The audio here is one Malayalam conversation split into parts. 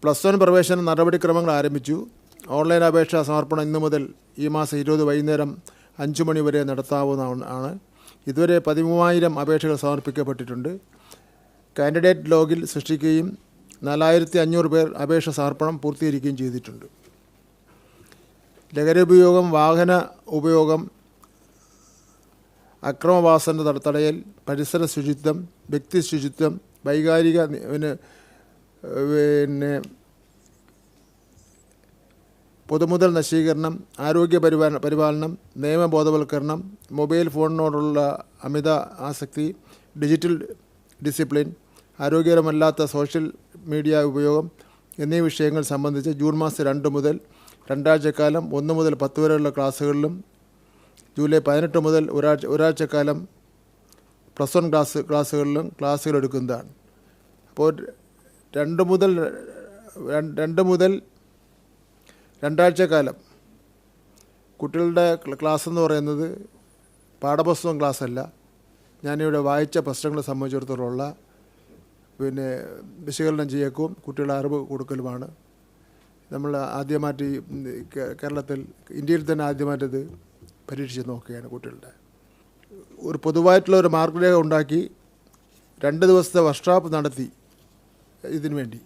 +1 പ്രവേശന നടപടിക്രമങ്ങൾ ആരംഭിച്ചു. ഓൺലൈൻ അപേക്ഷാ സമർപ്പണം ഇന്നു മുതൽ ഈ മാസം 20 വൈകുന്നേരം 5 മണി വരെ നടത്താവുന്നതാണ്. ഇതുവരെ 13,000 അപേക്ഷകൾ സമർപ്പിക്കപ്പെട്ടിട്ടുണ്ട്. കാൻഡിഡേറ്റ് ലോഗിൽ സൃഷ്ടിക്കുകയും 4,500 പേർ അപേക്ഷ സമർപ്പണം പൂർത്തീകരിക്കുകയും ചെയ്തിട്ടുണ്ട്. ലഹരി ഉപയോഗം, വാഹന ഉപയോഗം, അക്രമവാസന തടയൽ, പരിസര ശുചിത്വം, വ്യക്തി ശുചിത്വം, വൈകാരിക പൊതുമുതൽ നശീകരണം, ആരോഗ്യ പരിപാലനം, നിയമബോധവൽക്കരണം, മൊബൈൽ ഫോണിനോടുള്ള അമിത ആസക്തി, ഡിജിറ്റൽ ഡിസിപ്ലിൻ, ആരോഗ്യകരമല്ലാത്ത സോഷ്യൽ മീഡിയ ഉപയോഗം എന്നീ വിഷയങ്ങൾ സംബന്ധിച്ച് ജൂൺ മാസം 2 മുതൽ 2 ആഴ്ചക്കാലം 1 മുതൽ 10 വരെയുള്ള ക്ലാസ്സുകളിലും ജൂലൈ 18 മുതൽ ഒരാഴ്ചക്കാലം +1 ക്ലാസ്സുകളിലും ക്ലാസ്സുകൾ എടുക്കുന്നതാണ്. അപ്പോൾ 2 മുതൽ 2 ആഴ്ചക്കാലം കുട്ടികളുടെ ക്ലാസ് എന്ന് പറയുന്നത് പാഠപുസ്തകം ക്ലാസ്സല്ല. ഞാനിവിടെ വായിച്ച പുസ്തകങ്ങളെ സംബന്ധിച്ചിടത്തോളമുള്ള വിശകലനം ചെയ്യക്കും കുട്ടികളുടെ അറിവ് കൊടുക്കലുമാണ്. നമ്മൾ ആദ്യമായിട്ട് കേരളത്തിൽ, ഇന്ത്യയിൽ തന്നെ ആദ്യമായിട്ടത് പരീക്ഷിച്ച് നോക്കുകയാണ്. കുട്ടികളുടെ ഒരു പൊതുവായിട്ടുള്ള ഒരു മാർഗ്ഗരേഖ ഉണ്ടാക്കി 2 ദിവസത്തെ വർക്ക്ഷോപ്പ് നടത്തി. ഇതിനു വേണ്ടി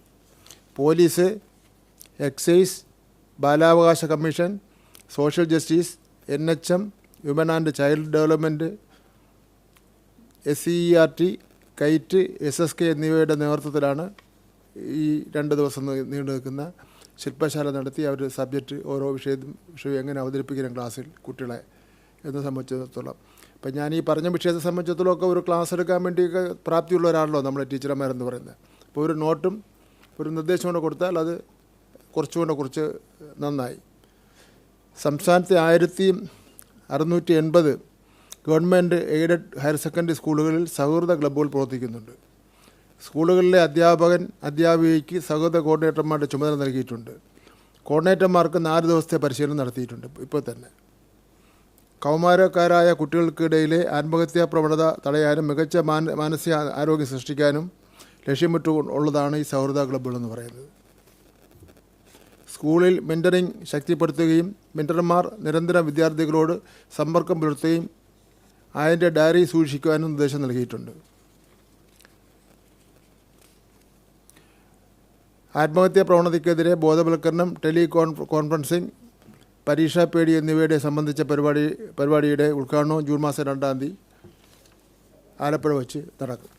പോലീസ്, എക്സൈസ്, ബാലാവകാശ commission, social justice, NHM, women and child development, SCERT, KITE, SSK എന്നിവയുടെ നേതൃത്വത്തിലാണ് ഈ 2 ദിവസം നീണ്ടു നിൽക്കുന്ന ശില്പശാല നടത്തി അവർ സബ്ജക്റ്റ് ഓരോ വിഷയം എങ്ങനെ അവതരിപ്പിക്കണം ക്ലാസ്സിൽ കുട്ടികളെ എന്ന് സംബന്ധിച്ചിടത്തോളം. അപ്പം ഞാൻ ഈ പറഞ്ഞ വിഷയത്തെ സംബന്ധിച്ചിടത്തോളമൊക്കെ ഒരു ക്ലാസ് എടുക്കാൻ വേണ്ടിയൊക്കെ പ്രാപ്തിയുള്ള ഒരാളല്ലോ നമ്മളെ ടീച്ചർമാരെന്ന് പറയുന്നത്. അപ്പോൾ ഒരു നോട്ടും ഒരു നിർദ്ദേശം കൊണ്ട് കൊടുത്താൽ അത് കുറച്ച് നന്നായി. സംസ്ഥാനത്തെ 1680 ഗവൺമെൻറ് എയ്ഡഡ് ഹയർ സെക്കൻഡറി സ്കൂളുകളിൽ സൗഹൃദ ക്ലബ്ബുകൾ പ്രവർത്തിക്കുന്നുണ്ട്. സ്കൂളുകളിലെ അധ്യാപികയ്ക്ക് സൗഹൃദ കോർഡിനേറ്റർമാരുടെ ചുമതല നൽകിയിട്ടുണ്ട്. കോർഡിനേറ്റർമാർക്ക് 4 ദിവസത്തെ പരിശീലനം നടത്തിയിട്ടുണ്ട്. ഇപ്പോൾ തന്നെ കൗമാരക്കാരായ കുട്ടികൾക്കിടയിലെ ആത്മഹത്യാ പ്രവണത തടയാനും മികച്ച മാനസിക ആരോഗ്യം സൃഷ്ടിക്കാനും ലക്ഷ്യമിട്ടുള്ളതാണ് ഈ സൗഹൃദ ക്ലബ്ബുകളെന്ന് പറയുന്നത്. സ്കൂളിൽ മെൻറ്ററിംഗ് ശക്തിപ്പെടുത്തുകയും മെൻറ്റർമാർ നിരന്തരം വിദ്യാർത്ഥികളോട് സമ്പർക്കം പുലർത്തുകയും അതിൻ്റെ ഡയറി സൂക്ഷിക്കുവാനും നിർദ്ദേശം നൽകിയിട്ടുണ്ട്. ആത്മഹത്യാ പ്രവണതയ്ക്കെതിരെ ബോധവൽക്കരണം, കോൺഫറൻസിംഗ്, പരീക്ഷാ പേടി എന്നിവയുടെ സംബന്ധിച്ച പരിപാടിയുടെ ഉദ്ഘാടനവും ജൂൺ മാസം 2 ആലപ്പുഴ വച്ച് നടക്കും.